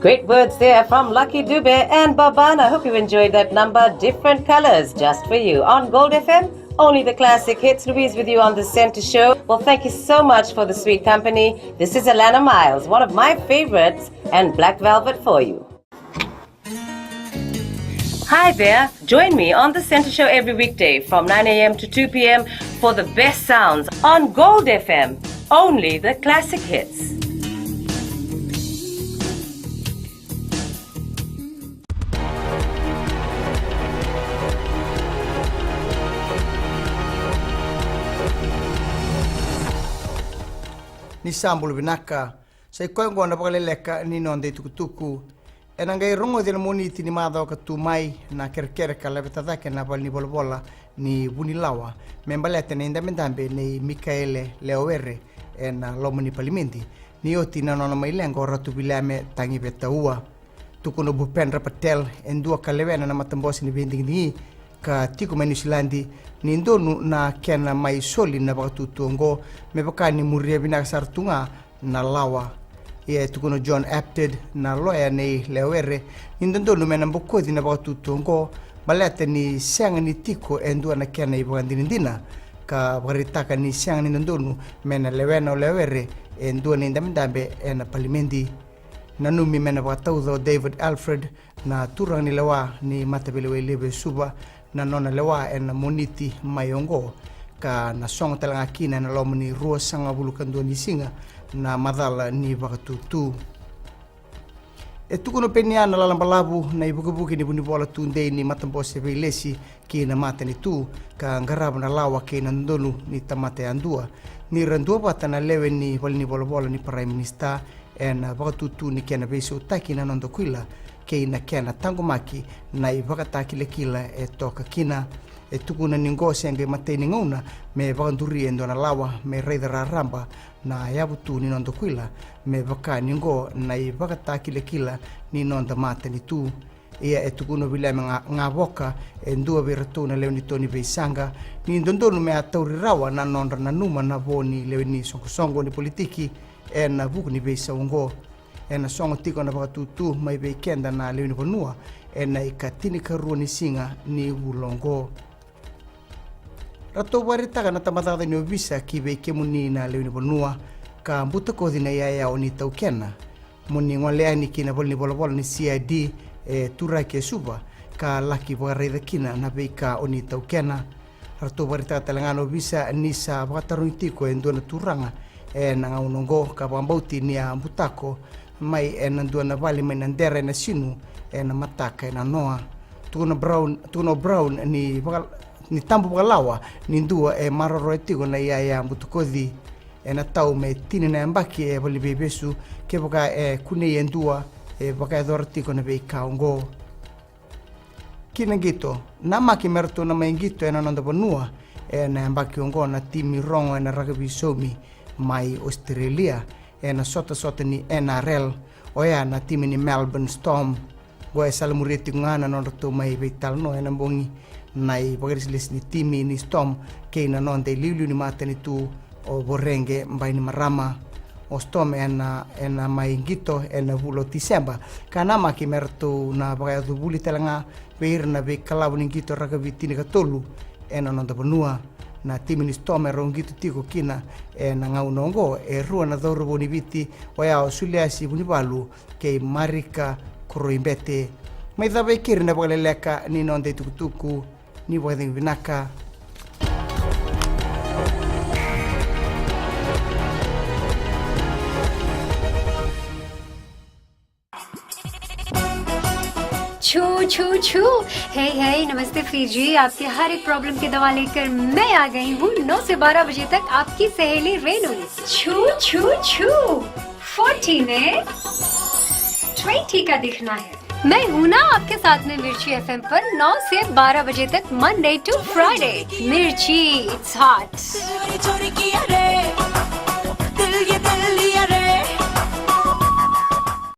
Great words there from Lucky Dube and Baban. I hope you enjoyed that number. Different colors just for you on Gold FM. Only the classic hits. Louise with you on the Center Show. Well, thank you so much for the sweet company. This is Alana Miles, one of my favorites, and Black Velvet for you. Hi there. Join me on the Center Show every weekday from 9 a.m. to 2 p.m. for the best sounds on Gold FM. Only the classic hits. Ni sambulu binaka sai koengo na pakaleleka ni nonde tukutuku enangai rongo de moniti ni mado ka tu mai na kerkere kala betata ke na bal ni bolbola ni bunilawa membalete ne indamendambe ni Michaele Leoere en lomoni palimenti ni oti na nona mai lengo ratu bilame tangi betaua tukuno Bhupendra Patel en dua kalevena na matambosi ni bending ni ka tiku mai New Zealandi ni ndonu na kena mai soli na bakatutungo me bakani muria bina sartunga na lawa ye tukuno John Apted na loya nei Leoere ni ndonu mena mbokodi na bakatutungo balete ni senga ni tiko endua na kena ibandindina ka baritaka ni senga ni ndonu mena lewena Leoere endua ni ndamdambe en palimendi nanumi mena bakataudo David Alfred na turang ni lewa ni matabelewe lebe suba na nona lewa en moniti mayongo ka na song talanga kina na lomani rua sanga bulukan doni singa na madala ni bakatutu etukuno penia na lalambalabu na ibukubuki ni bunibola tunde ni matambose velesi ki na matani tu ka ngarab na lawa ki na ndonu ni tamate andua ni randua bata na lewe ni walini bola ni prime minister en bakatutu ni kena beso taki na nondo kuila ke na kena tangomaki na ibakataki le kila e toka kina e tukuna ningo senge mateni ngona me bakanduri endo na lawa me reidera ramba na yabutu ni nondo kuila me baka ningo na ibakataki le kila ni nonda mateni tu ia e tukuno bila nga boka e ndua birato na leoni toni beisanga ni ndondonu me atauri rawa na nonda na numa na boni leoni songo ni politiki e na buku ni beisaungo ena songo tiko na bakatutu mai beikenda na leuni bonua ena ikatini karua ni singa ni ulongo rato warita na tamatata ni obisa ki beikemuni na leuni bonua ka mbuta kodi na yaya oni taukena muni ngolea ni kina bolni bolobol ni CID e tura ke suba ka laki bogarida kina na beika oni taukena rato warita talangano bisa nisa bakatarunitiko endona turanga e na unongo ka bambauti ni ambutako mai enandua na vali mai nandere na sinu na mataka na noa tuno brown ni tambu balawa ni ndua e maroro etigo na ya mbutukodi na tau me tini na mbaki e vali bebesu ke boka kune endua e boka dortiko na beikaongo kinangito na maki merto na maingito na nonda bonua na mbaki ongo na timi rongo na rugby somi mai Australia na sota ni NRL oya na timi ni Melbourne Storm goe salamureti ngana no to mai betal no na bongi nai bagrisles ni timi ni Storm ke na non de lilu ni matani tu o borenge mbai ni marama o Storm ena mai ngito ena vulo Disemba kana maki merto na baga du buli telanga beir na be kalabu ni ngito rugby tini ka tolu ena non da bonua na timi ni Storm e rongitu tiko kina na ngaunongo e rua na dhauro boni viti oya o suliasi bunibalu ke marika koroimbete mai dhabe kiri na bagaleleka ni nonde tukutuku ni wading vinaka छू छू छू हे नमस्ते फीजी आपके हर एक प्रॉब्लम की दवा लेकर मैं आ गई हूँ 9 से 12 बजे तक आपकी सहेली रेनू छू छू छू 40 में 20 का दिखना है मैं हूँ ना आपके साथ में मिर्ची FM पर 9 से 12 बजे तक मंडे टू फ्राइडे मिर्ची इट्स हॉट